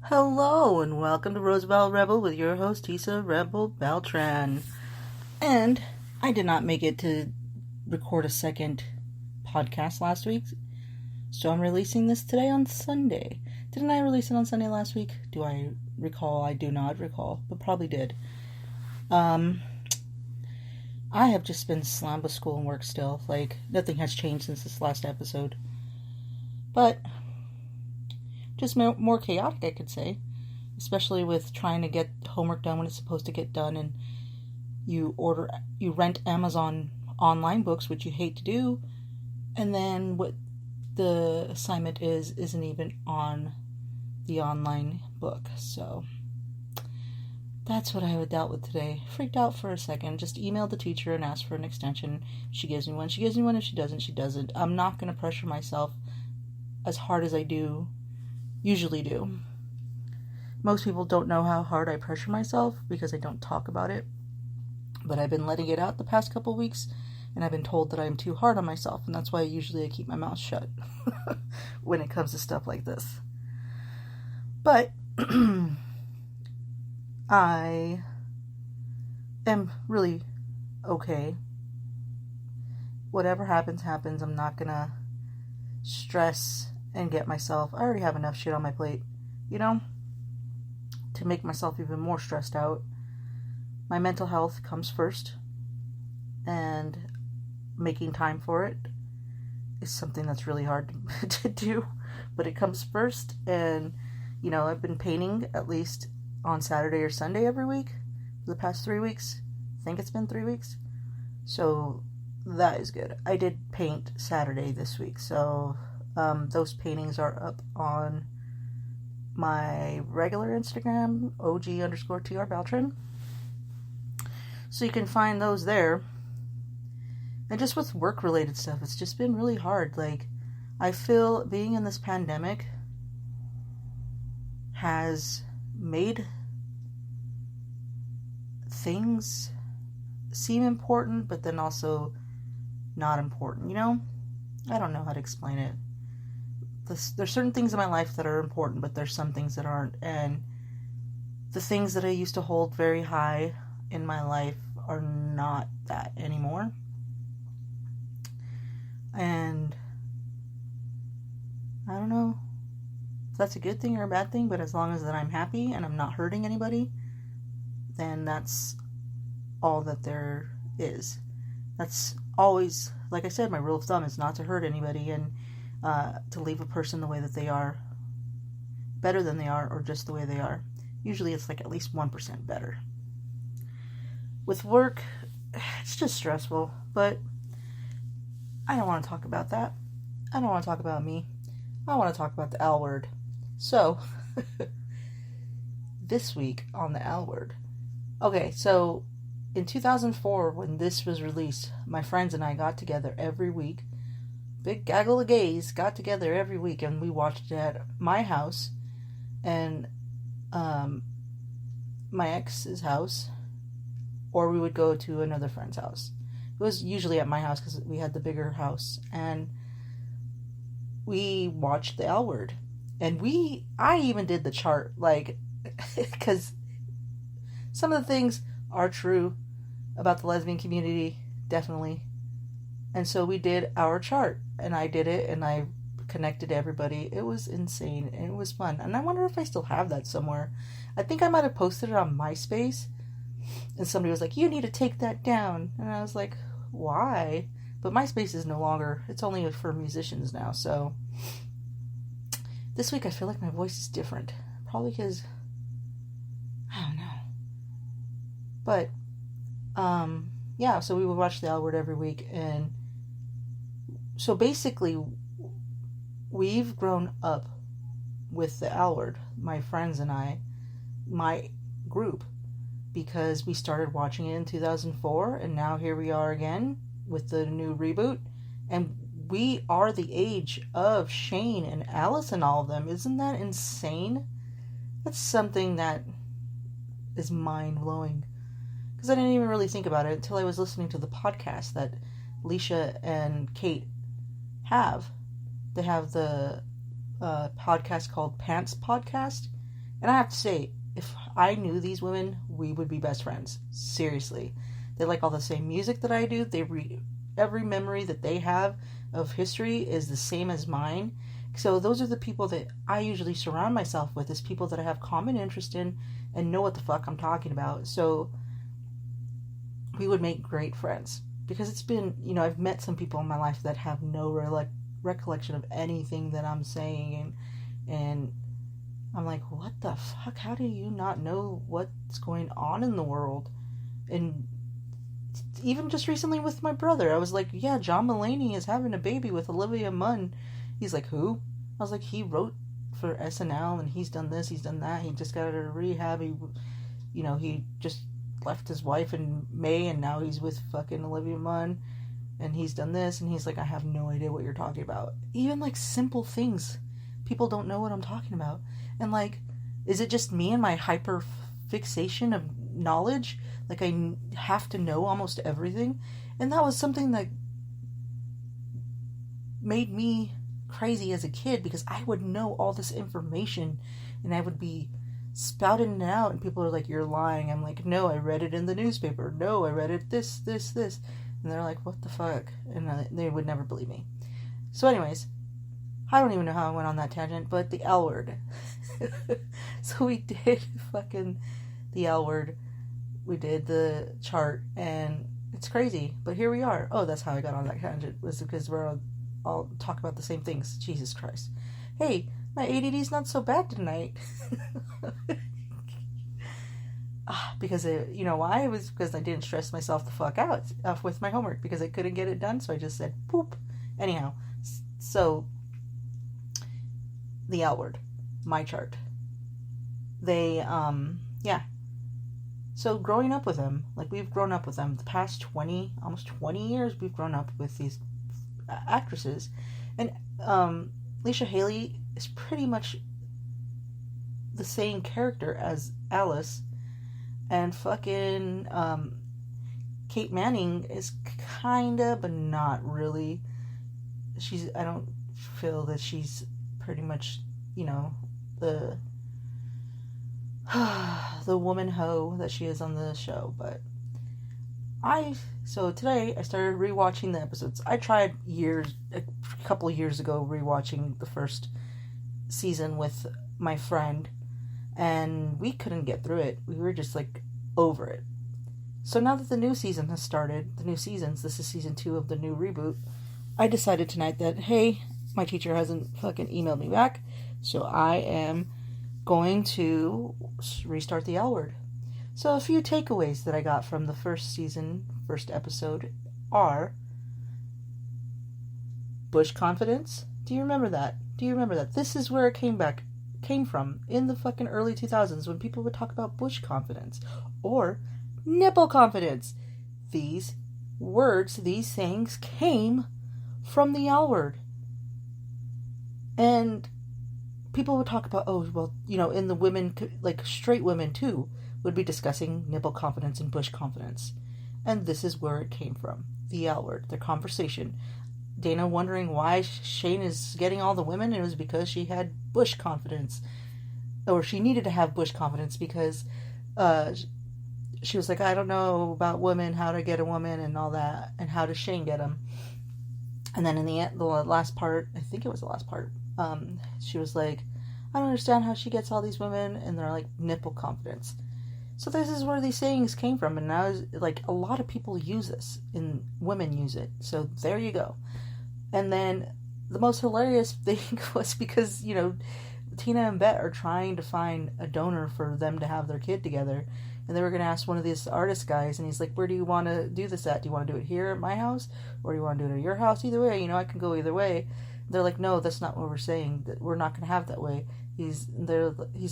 Hello and welcome to Roosevelt Rebel with your host Tisa Rebel Beltran. And I did not make it to record a second podcast last week, so I'm releasing this today on Sunday. Didn't I release it on Sunday last week? Do I recall? I do not recall, but probably did. I have just been slammed with school and work still. Like, nothing has changed since this last episode. But just more chaotic, I could say, especially with trying to get homework done when it's supposed to get done, and you rent Amazon online books, which you hate to do, and then what the assignment isn't even on the online book. So that's what I dealt with today. Freaked out for a second. Just emailed the teacher and asked for an extension. She gives me one. She gives me one. If she doesn't, she doesn't. I'm not going to pressure myself as hard as I usually do. Most people don't know how hard I pressure myself because I don't talk about it. But I've been letting it out the past couple weeks, and I've been told that I'm too hard on myself, and that's why usually I keep my mouth shut when it comes to stuff like this. But I am really okay. Whatever happens, happens. I'm not gonna stress and get myself, I already have enough shit on my plate, to make myself even more stressed out. My mental health comes first, and making time for it is something that's really hard to do, but it comes first. And I've been painting at least on Saturday or Sunday every week for the past 3 weeks. I think it's been 3 weeks, so that is good. I did paint Saturday this week, so those paintings are up on my regular Instagram, OG_TR Beltran. So you can find those there. And just with work-related stuff, it's just been really hard. Like, I feel being in this pandemic has made things seem important, but then also not important, I don't know how to explain it. There's certain things in my life that are important, but there's some things that aren't. And the things that I used to hold very high in my life are not that anymore. And I don't know if that's a good thing or a bad thing, but as long as that I'm happy and I'm not hurting anybody, then that's all that there is. That's always, like I said, my rule of thumb is not to hurt anybody, and to leave a person the way that they are, better than they are, or just the way they are. Usually it's like at least 1% better. With work, it's just stressful, but I don't want to talk about that. I don't want to talk about me. I want to talk about the L word. So, this week on the L word. Okay, so in 2004, when this was released, my friends and I got together every week. Big gaggle of gays got together every week, and we watched it at my house and my ex's house, or we would go to another friend's house. It was usually at my house because we had the bigger house, and we watched the L word. And I even did the chart, like, because some of the things are true about the lesbian community, definitely. And so we did our chart, and I did it, and I connected everybody. It was insane, and it was fun. And I wonder if I still have that somewhere. I think I might have posted it on MySpace, and somebody was like, you need to take that down. And I was like, why? But MySpace is no longer, it's only for musicians now. So this week I feel like my voice is different. Probably because, I don't know. But, yeah, so we would watch the L word every week. And so basically, we've grown up with the L word, my friends and I, my group, because we started watching it in 2004, and now here we are again with the new reboot, and we are the age of Shane and Alice and all of them. Isn't that insane? That's something that is mind-blowing, because I didn't even really think about it until I was listening to the podcast that Leisha and Kate have. They have the podcast called Pants Podcast, And I have to say, if I knew these women, we would be best friends. Seriously. They like all the same music that I do. Every memory that they have of history is the same as mine. So those are the people that I usually surround myself with, is people that I have common interest in and know what the fuck I'm talking about. So we would make great friends. Because it's been, I've met some people in my life that have no recollection of anything that I'm saying, and I'm like, what the fuck? How do you not know what's going on in the world? And even just recently with my brother, I was like, yeah, John Mulaney is having a baby with Olivia Munn. He's like, who? I was like, he wrote for SNL, and he's done this, he's done that. He just got out of rehab. He just left his wife in May, and now he's with fucking Olivia Munn, and he's done this. And he's like, I have no idea what you're talking about. Even like simple things, people don't know what I'm talking about. And like, is it just me and my hyper fixation of knowledge? Like, I have to know almost everything. And that was something that made me crazy as a kid, because I would know all this information and I would be spouting it out, and people are like, you're lying. I'm like, no, I read it in the newspaper. No, I read it this. And they're like, what the fuck? And they would never believe me. So anyways, I don't even know how I went on that tangent, but the L word. So we did fucking the L word. We did the chart, and it's crazy. But here we are. Oh, that's how I got on that tangent, was because we're all talk about the same things. Jesus Christ. Hey, my ADD's not so bad tonight. Because you know why? It was because I didn't stress myself the fuck out with my homework, because I couldn't get it done, so I just said poop. Anyhow, so the L word, my chart. They yeah. So growing up with them, like, we've grown up with them the past almost 20 years. We've grown up with these actresses, and Leisha Haley is pretty much the same character as Alice, and fucking Kate Manning is kinda, but not really. I don't feel that she's pretty much, the woman hoe that she is on the show. But so today I started rewatching the episodes. I tried a couple of years ago, rewatching the first season with my friend, and we couldn't get through it. We were just like over it. So now that the new season has started, this is season 2 of the new reboot, I decided tonight that, hey, my teacher hasn't fucking emailed me back, so I am going to restart the L word. So a few takeaways that I got from the first episode are bush confidence. Do you remember that? This is where it came from in the fucking early 2000s, when people would talk about bush confidence or nipple confidence. These words, these sayings came from the L word. And people would talk about, oh, well, in the women, like straight women too, would be discussing nipple confidence and bush confidence. And this is where it came from. The L word, their conversation. Dana wondering why Shane is getting all the women, and it was because she had bush confidence. Or she needed to have bush confidence because she was like, I don't know about women, how to get a woman and all that, and how does Shane get them. And then in the end, the last part, I think it was the last part, she was like, I don't understand how she gets all these women, and they're like, nipple confidence. So this is where these sayings came from, and now, like, a lot of people use this, and women use it. So there you go. And then the most hilarious thing was because, Tina and Bet are trying to find a donor for them to have their kid together, and they were going to ask one of these artist guys, and he's like, where do you want to do this at? Do you want to do it here at my house, or do you want to do it at your house? Either way, I can go either way. They're like, no, that's not what we're saying. We're not going to have it that way. He's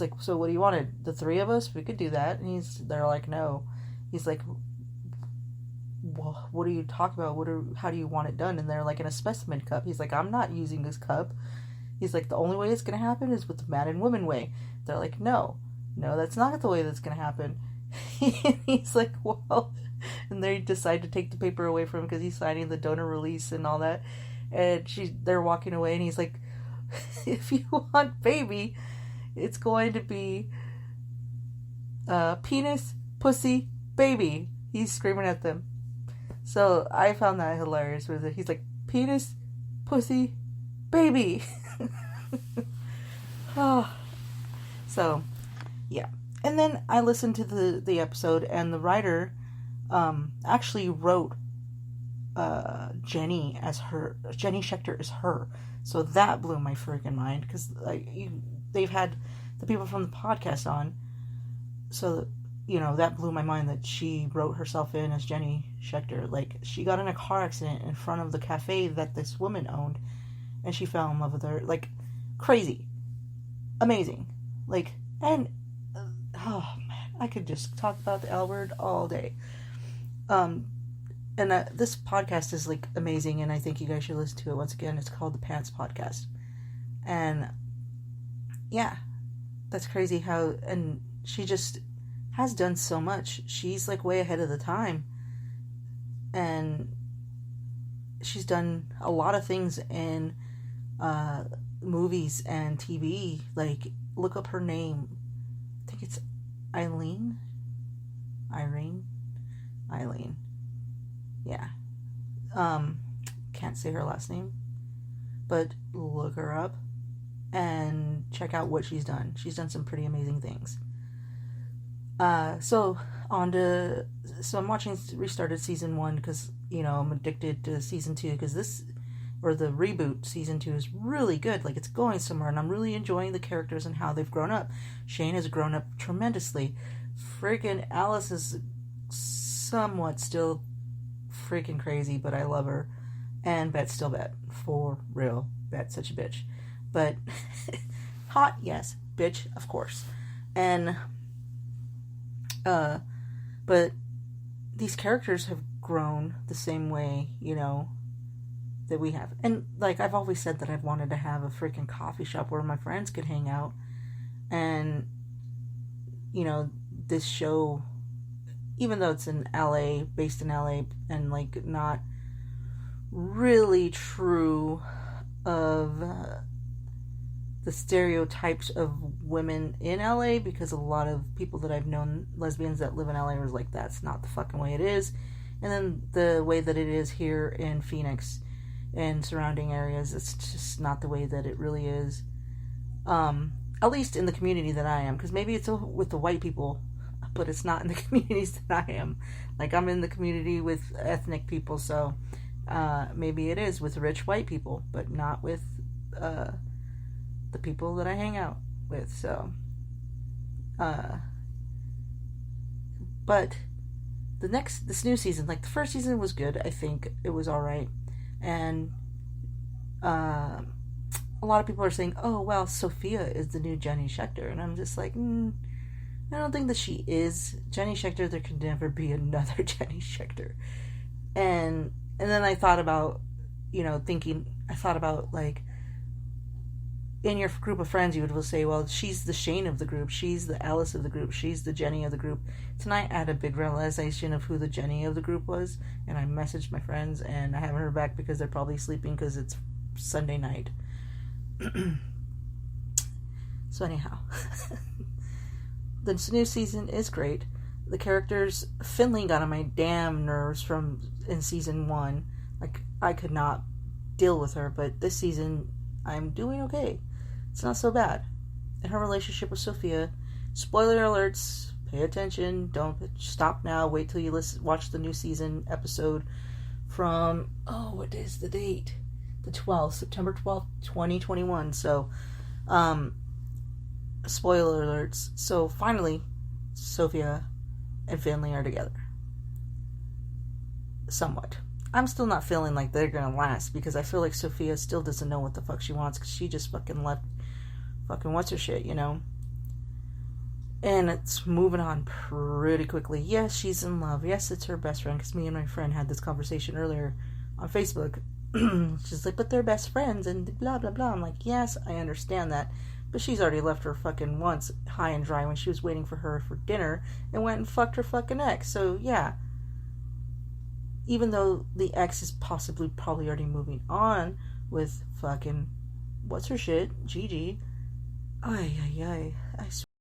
like, so what do you want? The 3 of us? We could do that. And they're like, no. He's like, well, what are you talking about? How do you want it done? And they're like, in a specimen cup. He's like, I'm not using this cup. He's like, the only way it's going to happen is with the man and woman way. They're like, no, that's not the way that's going to happen. He's like, well, and they decide to take the paper away from him because he's signing the donor release and all that. And they're walking away, and he's like, if you want baby, It's going to be penis, pussy, baby. He's screaming at them. So I found that hilarious. He's like, penis, pussy, baby. Oh. So, yeah. And then I listened to the episode, and the writer actually wrote Jenny Schechter as her. So that blew my freaking mind, because they've had the people from the podcast on. So, that blew my mind that she wrote herself in as Jenny Schechter. Like, she got in a car accident in front of the cafe that this woman owned, and she fell in love with her. Like, crazy. Amazing. Like, and, oh man, I could just talk about the L word all day. And this podcast is, like, amazing, and I think you guys should listen to it once again. It's called the Pants Podcast. And, yeah, that's crazy how, and she just has done so much. She's, like, way ahead of the time. And she's done a lot of things in movies and TV. Like, look up her name. I think it's Eileen. Yeah. Can't say her last name. But look her up and check out what she's done. She's done some pretty amazing things. So I'm watching restarted season 1 because, I'm addicted to season 2, because the reboot season 2 is really good. Like, it's going somewhere, and I'm really enjoying the characters and how they've grown up. Shane has grown up tremendously. Freaking Alice is somewhat still freaking crazy, but I love her. And Bet's still Bet. For real. Bet's such a bitch. But hot, yes. Bitch, of course. And but these characters have grown the same way, that we have. And, like, I've always said that I've wanted to have a freaking coffee shop where my friends could hang out. And, this show, even though it's in LA, based in LA, and, like, not really true of the stereotypes of women in LA, because a lot of people that I've known, lesbians that live in LA, are like, that's not the fucking way it is. And then the way that it is here in Phoenix and surrounding areas, it's just not the way that it really is. At least in the community that I am, because maybe it's with the white people, but it's not in the communities that I am. Like, I'm in the community with ethnic people, so maybe it is with rich white people, but not with the people that I hang out with. So, but this new season, like, the first season was good. I think it was all right, and a lot of people are saying, "Oh, well, Sophia is the new Jenny Schechter," and I'm just like, I don't think that she is Jenny Schechter. There could never be another Jenny Schechter. And then I thought about, like, in your group of friends, you would say, well, she's the Shane of the group, she's the Alice of the group, she's the Jenny of the group. Tonight I had a big realization of who the Jenny of the group was, and I messaged my friends, and I haven't heard back because they're probably sleeping because it's Sunday night. So anyhow, this new season is great. The characters, Finley got on my damn nerves in season 1. Like, I could not deal with her, but this season I'm doing okay. It's not so bad. And her relationship with Sophia, spoiler alerts, pay attention, don't stop now, wait till you watch the new season episode from, what is the date? The 12th, September 12th, 2021. So, spoiler alerts. So finally, Sophia and Finley are together. Somewhat. I'm still not feeling like they're gonna last, because I feel like Sophia still doesn't know what the fuck she wants, because she just fucking left what's her shit, And it's moving on pretty quickly. Yes, she's in love. Yes, it's her best friend, because me and my friend had this conversation earlier on Facebook. She's like, but they're best friends and blah blah blah. I'm like, yes, I understand that, but she's already left her fucking once high and dry when she was waiting for her for dinner and went and fucked her fucking ex. So yeah, even though the ex is probably already moving on with fucking what's her shit, Gigi, Ay, ay, ay. I